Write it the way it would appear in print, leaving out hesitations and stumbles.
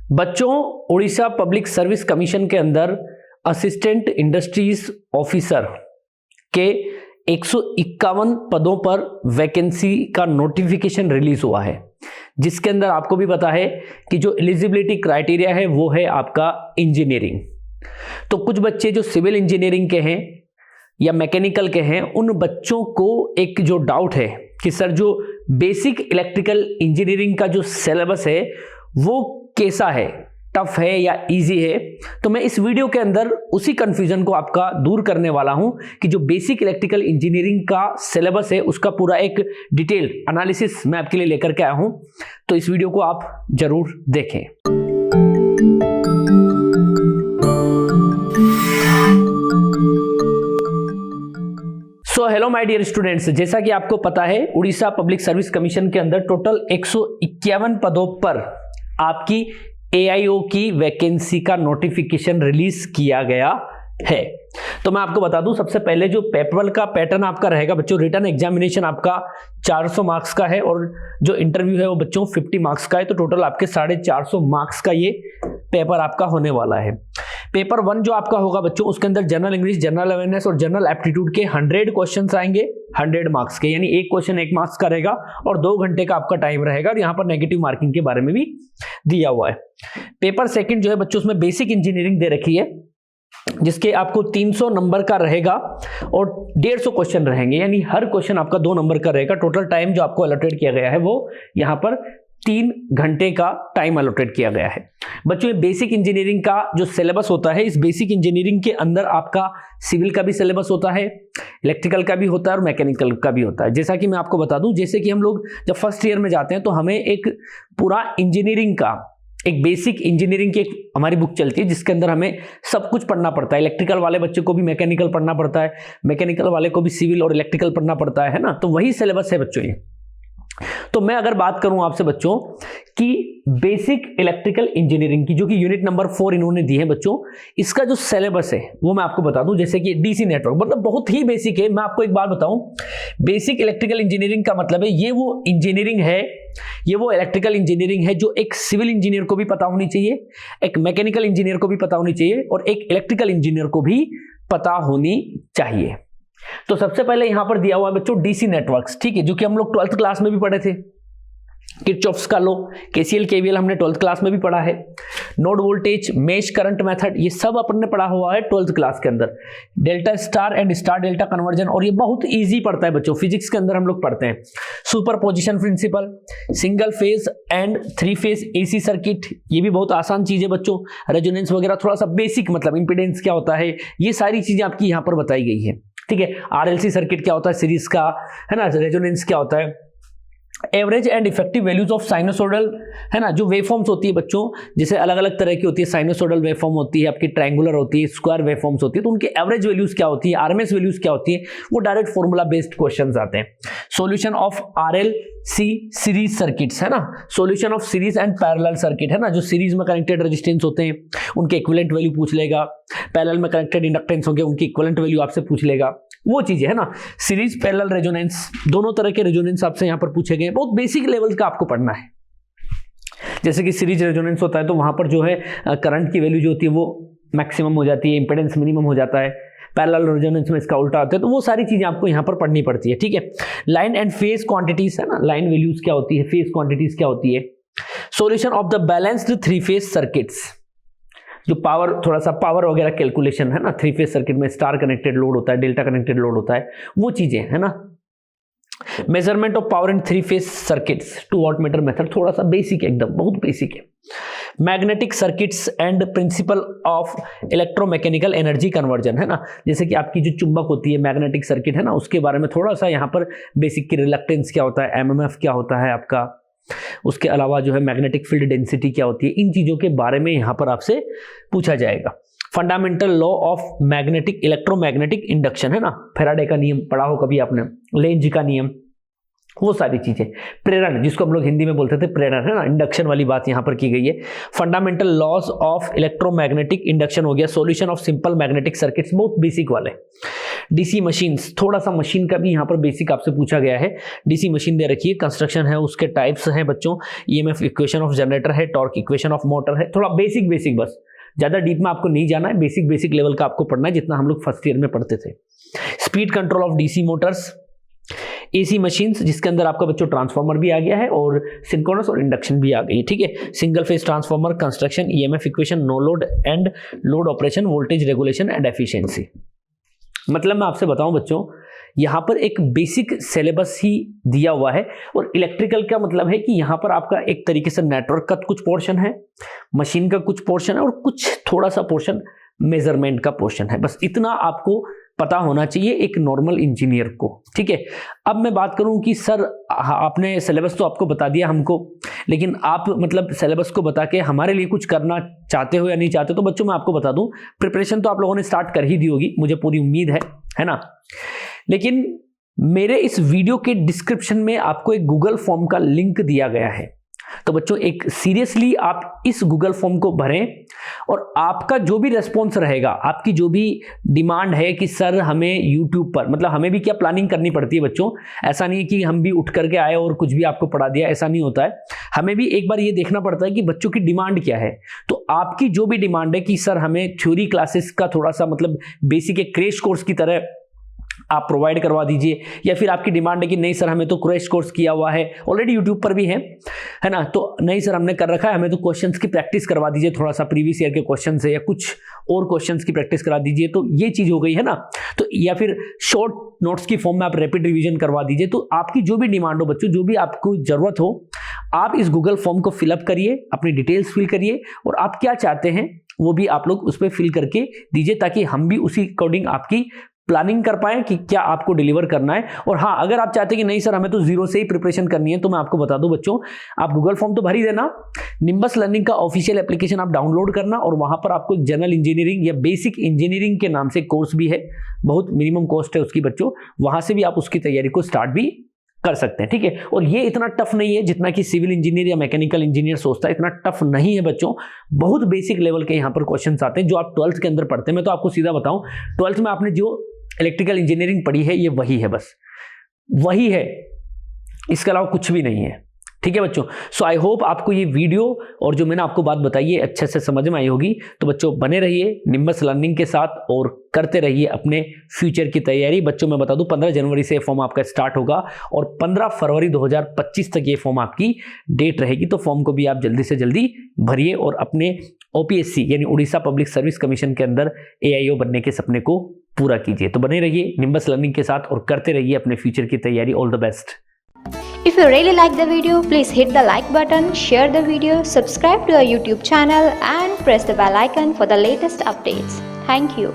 बच्चों, Orissa public service commission के अंदर असिस्टेंट इंडस्ट्रीज ऑफिसर के 151 पदों पर वैकेंसी का नोटिफिकेशन रिलीज हुआ है, जिसके अंदर आपको भी पता है कि जो एलिजिबिलिटी क्राइटेरिया है वो है आपका इंजीनियरिंग। तो कुछ बच्चे जो सिविल इंजीनियरिंग के हैं या मैकेनिकल के हैं, उन बच्चों को एक जो डाउट है कि सर जो बेसिक इलेक्ट्रिकल इंजीनियरिंग का जो सिलेबस है वो कैसा है, टफ है या इजी है। तो मैं इस वीडियो के अंदर उसी कंफ्यूजन को आपका दूर करने वाला हूं कि जो बेसिक इलेक्ट्रिकल इंजीनियरिंग का सिलेबस है उसका पूरा एक डिटेल एनालिसिस मैं आपके लिए लेकर के आया हूं। तो इस वीडियो को आप जरूर देखें। So hello my dear students, जैसा कि आपको पता है उड़ीसा पब्लिक सर्विस कमीशन के अंदर टोटल 151 पदों पर आपकी AIO की वैकेंसी का नोटिफिकेशन रिलीज किया गया है। तो मैं आपको बता दूं, सबसे पहले जो पेपर का पैटर्न आपका रहेगा बच्चों, रिटन एग्जामिनेशन आपका 400 मार्क्स का है और जो इंटरव्यू है वो बच्चों 50 मार्क्स का है। तो टोटल आपके 450 मार्क्स का ये पेपर आपका होने वाला है। पेपर 1 जो आपका होगा बच्चों, उसके अंदर जनरल इंग्लिश, जनरल अवेयरनेस और जनरल एप्टीट्यूड के 100 क्वेश्चंस आएंगे 100 मार्क्स के, यानी एक क्वेश्चन 1 मार्क्स का रहेगा और 2 घंटे का आपका टाइम रहेगा। और यहाँ पर नेगेटिव मार्किंग के बारे में भी दिया हुआ है। पेपर 2 जो है बच्चों, उसमें बेसिक इंजीनियरिंग दे रखी है, जिसके आपको 300 नंबर का रहेगा और 150 क्वेश्चन रहेंगे, यानी हर क्वेश्चन आपका 2 नंबर का रहेगा। टोटल टाइम जो आपको अलॉटेड किया गया है वो यहाँ पर 3 घंटे का टाइम अलॉटेड किया गया है। बच्चों, ये बेसिक इंजीनियरिंग का जो सिलेबस होता है, इस बेसिक इंजीनियरिंग के अंदर आपका सिविल का भी सिलेबस होता है, इलेक्ट्रिकल का भी होता है और मैकेनिकल का भी होता है। जैसा कि मैं आपको बता दूं, जैसे कि हम लोग जब फर्स्ट ईयर में जाते हैं तो हमें एक पूरा इंजीनियरिंग का एक बेसिक इंजीनियरिंग की एक हमारी बुक चलती है, जिसके अंदर हमें सब कुछ पढ़ना पड़ता है। इलेक्ट्रिकल वाले बच्चे को भी मैकेनिकल पढ़ना पड़ता है, मैकेनिकल वाले को भी सिविल और इलेक्ट्रिकल पढ़ना पड़ता है ना। तो वही सिलेबस है बच्चों ये। तो मैं अगर बात करूं आपसे बच्चों कि बेसिक इलेक्ट्रिकल इंजीनियरिंग की जो कि यूनिट नंबर 4 इन्होंने दी है बच्चों, इसका जो सिलेबस है वो मैं आपको बता दूं। जैसे कि डीसी नेटवर्क, मतलब बहुत ही बेसिक है। मैं आपको एक बात बताऊं, बेसिक इलेक्ट्रिकल इंजीनियरिंग का मतलब है ये वो इंजीनियरिंग है, ये वो इलेक्ट्रिकल इंजीनियरिंग है जो एक सिविल इंजीनियर को भी पता होनी चाहिए, एक मैकेनिकल इंजीनियर को भी पता होनी चाहिए और एक इलेक्ट्रिकल इंजीनियर को भी पता होनी चाहिए। तो सबसे पहले यहां पर दिया हुआ है बच्चों डीसी नेटवर्क्स, ठीक है, जो कि हम लोग 12th क्लास में भी पढ़े थे। किरचॉफ्स का लॉ, केसीएल केवीएल हमने 12th क्लास में भी पढ़ा है। Node voltage, mesh current method, ये सब अपन ने पढ़ा हुआ है 12th क्लास के अंदर। Delta star and star delta conversion, और ये बहुत इजी पड़ता है बच्चों, फिजिक्स के अंदर हम लोग पढ़ते हैं। Superposition principle, single phase and 3 phase AC circuit, ये भी बहुत आसान चीज है बच्चों। रेजोनेंस वगैरह थोड़ा सा बेसिक, मतलब इंपीडेंस क्या होता है, ये सारी चीजें आपकी यहाँ पर बताई गई है, ठीक है। आरएलसी सर्किट क्या होता है, सीरीज का, है ना, रेजोनेंस क्या होता है, average and effective values of sinusoidal, है ना, जो वेवफॉर्म्स होती है बच्चों, जैसे अलग अलग तरह की होती है। साइनोसोडल वेवफॉर्म होती है आपकी, ट्रायंगुलर होती है, स्क्वायर वेवफॉर्म्स होती है। तो उनके एवरेज वैल्यूज क्या होती है, आरएमएस वैल्यूज क्या होती है, वो डायरेक्ट फॉर्मूला बेस्ड क्वेश्चंस आते हैं। Solution of RLC series circuits, है ना, solution of series and parallel circuit, है ना, जो सीरीज में कनेक्टेड रेजिस्टेंस होते हैं उनके इक्विवेलेंट वैल्यू पूछ लेगा, पैरेलल में कनेक्टेड इंडक्टेंस होंगे उनकी इक्विवेलेंट वैल्यू आपसे पूछ लेगा, वो चीजें, है ना। सीरीज पैरेलल रेजोनेंस, दोनों तरह के रेजोनेंस आपसे यहां पर पूछे गए। बहुत बेसिक लेवल का आपको पढ़ना है। जैसे कि सीरीज रेजोनेंस होता है तो वहां पर जो है करंट की वैल्यू जो होती है वो मैक्सिमम हो जाती है, इंपेडेंस मिनिमम हो जाता है। पैरेलल रेजोनेंस में इसका उल्टा होता है। तो वो सारी चीजें आपको यहां पर पढ़नी पड़ती है, ठीक है। लाइन एंड फेज क्वांटिटीज, है ना, लाइन वैल्यूज क्या होती है, फेज क्वांटिटीज क्या होती है। Solution of the balanced 3 phase circuits, जो पावर, थोड़ा सा पावर वगैरह कैलकुलेशन, है ना, 3 फेज सर्किट में स्टार कनेक्टेड लोड होता है, डेल्टा कनेक्टेड लोड होता है, वो चीजें, है ना। Measurement of power in 3 phase circuits, 2 wattmeter method, थोड़ा सा बेसिक है, एकदम बहुत बेसिक है। Magnetic circuits and principle of electromechanical energy conversion, है ना, जैसे कि आपकी जो चुंबक होती है, मैग्नेटिक सर्किट, है ना, उसके बारे में थोड़ा सा यहाँ पर बेसिक की रिलक्टेंस क्या होता है, एमएमएफ क्या होता है आपका, उसके अलावा जो है मैग्नेटिक फील्ड डेंसिटी क्या होती है, इन चीजों के बारे में यहां पर आपसे पूछा जाएगा। Fundamental law of magnetic electromagnetic induction, है ना, फैराडे का नियम पढ़ा हो कभी आपने, लेंज का नियम, वो सारी चीजें। प्रेरण, जिसको हम लोग हिंदी में बोलते थे प्रेरण, है ना, इंडक्शन वाली बात यहां पर की गई है। Fundamental laws of electromagnetic induction हो गया। Solution of simple magnetic circuits, बहुत बेसिक वाले। डीसी मशीन्स, थोड़ा सा मशीन का भी यहाँ पर बेसिक आपसे पूछा गया है। डीसी मशीन दे रखी है, कंस्ट्रक्शन है, उसके टाइप्स हैं बच्चों, ईएमएफ इक्वेशन ऑफ जनरेटर है, टॉर्क इक्वेशन ऑफ मोटर है, थोड़ा बेसिक बस, ज्यादा डीप में आपको नहीं जाना है, बेसिक लेवल का आपको पढ़ना है जितना हम लोग फर्स्ट ईयर में पढ़ते थे। Speed control of DC Motors, AC machines जिसके अंदर आपका बच्चों ट्रांसफार्मर भी आ गया है और सिंक्रोनस और इंडक्शन भी आ गई है, ठीक है। Single phase transformer, construction, EMF equation, no load and load operation, voltage regulation and efficiency. मतलब मैं आपसे बताऊं बच्चों, यहाँ पर एक बेसिक सिलेबस ही दिया हुआ है और इलेक्ट्रिकल का मतलब है कि यहाँ पर आपका एक तरीके से नेटवर्क का कुछ पोर्शन है, मशीन का कुछ पोर्शन है और कुछ थोड़ा सा पोर्शन मेजरमेंट का पोर्शन है। बस इतना आपको पता होना चाहिए एक नॉर्मल इंजीनियर को, ठीक है। अब मैं बात करूं कि सर आपने सिलेबस तो आपको बता दिया हमको, लेकिन आप मतलब सिलेबस को बता के हमारे लिए कुछ करना चाहते हो या नहीं चाहते, तो बच्चों मैं आपको बता दूं, प्रिपरेशन तो आप लोगों ने स्टार्ट कर ही दी होगी, मुझे पूरी उम्मीद है ना। लेकिन मेरे इस वीडियो के डिस्क्रिप्शन में आपको एक गूगल फॉर्म का लिंक दिया गया है, तो बच्चों एक सीरियसली आप इस गूगल फॉर्म को भरें और आपका जो भी रेस्पॉन्स रहेगा, आपकी जो भी डिमांड है कि सर हमें यूट्यूब पर, मतलब हमें भी क्या प्लानिंग करनी पड़ती है बच्चों, ऐसा नहीं है कि हम भी उठ करके आए और कुछ भी आपको पढ़ा दिया, ऐसा नहीं होता है। हमें भी एक बार ये देखना पड़ता है कि बच्चों की डिमांड क्या है। तो आपकी जो भी डिमांड है कि सर हमें थ्योरी क्लासेस का थोड़ा सा मतलब बेसिक एक क्रैश कोर्स की तरह आप प्रोवाइड करवा दीजिए, या फिर आपकी डिमांड है कि नहीं सर हमें तो क्रैश कोर्स किया हुआ है, ऑलरेडी यूट्यूब पर भी है ना, तो नहीं सर हमने कर रखा है, हमें तो क्वेश्चंस की प्रैक्टिस करवा दीजिए, थोड़ा सा प्रीवियस ईयर के क्वेश्चन से या कुछ और क्वेश्चंस की प्रैक्टिस करा दीजिए, तो ये चीज हो गई है ना। तो या फिर शॉर्ट नोट्स की फॉर्म में आप रैपिड रिवीजन करवा दीजिए। तो आपकी जो भी डिमांड हो बच्चों, जो भी आपको जरूरत हो, आप इस गूगल फॉर्म को फिलअप करिए, अपनी डिटेल्स फिल करिए और आप क्या चाहते हैं वो भी आप लोग उस पर फिल करके दीजिए, ताकि हम भी उसी अकॉर्डिंग आपकी प्लानिंग कर पाए कि क्या आपको डिलीवर करना है। और हाँ, अगर आप चाहते हैं कि नहीं सर हमें तो जीरो से ही प्रिपरेशन करनी है, तो मैं आपको बता दूं बच्चों, आप गूगल फॉर्म तो भर ही देना, निम्बस लर्निंग का ऑफिशियल एप्लीकेशन आप डाउनलोड करना और वहां पर आपको जनरल इंजीनियरिंग या बेसिक इंजीनियरिंग के नाम से कोर्स भी है, बहुत मिनिमम कॉस्ट है उसकी बच्चों, वहां से भी आप उसकी तैयारी को स्टार्ट भी कर सकते हैं, ठीक है। और ये इतना टफ नहीं है जितना कि सिविल इंजीनियर या मैकेनिकल इंजीनियर सोचता है, इतना टफ नहीं है बच्चों, बहुत बेसिक लेवल के यहाँ पर क्वेश्चंस आते हैं जो आप 12th के अंदर पढ़ते हैं। मैं तो आपको सीधा बताऊं, 12th में आपने जो इलेक्ट्रिकल इंजीनियरिंग पढ़ी है ये वही है, बस वही है, इसके अलावा कुछ भी नहीं है, ठीक है बच्चों। सो आई होप आपको ये वीडियो और जो मैंने आपको बात बताई है अच्छे से समझ में आई होगी। तो बच्चों बने रहिए निम्बस लर्निंग के साथ और करते रहिए अपने फ्यूचर की तैयारी। बच्चों मैं बता दूं 15 जनवरी से फॉर्म आपका स्टार्ट होगा और 15 फरवरी 2025 तक ये फॉर्म आपकी डेट रहेगी। तो फॉर्म को भी आप जल्दी से जल्दी भरिए और अपने ओपीएससी यानी उड़ीसा पब्लिक सर्विस कमीशन के अंदर एआईओ बनने के सपने को पूरा कीजिए। तो बने रहिए निम्बस लर्निंग के साथ और करते रहिए अपने फ्यूचर की तैयारी। All the best. If you really like the video, please hit the like button, share the video, subscribe to our YouTube channel and press the bell icon for the latest updates. Thank you.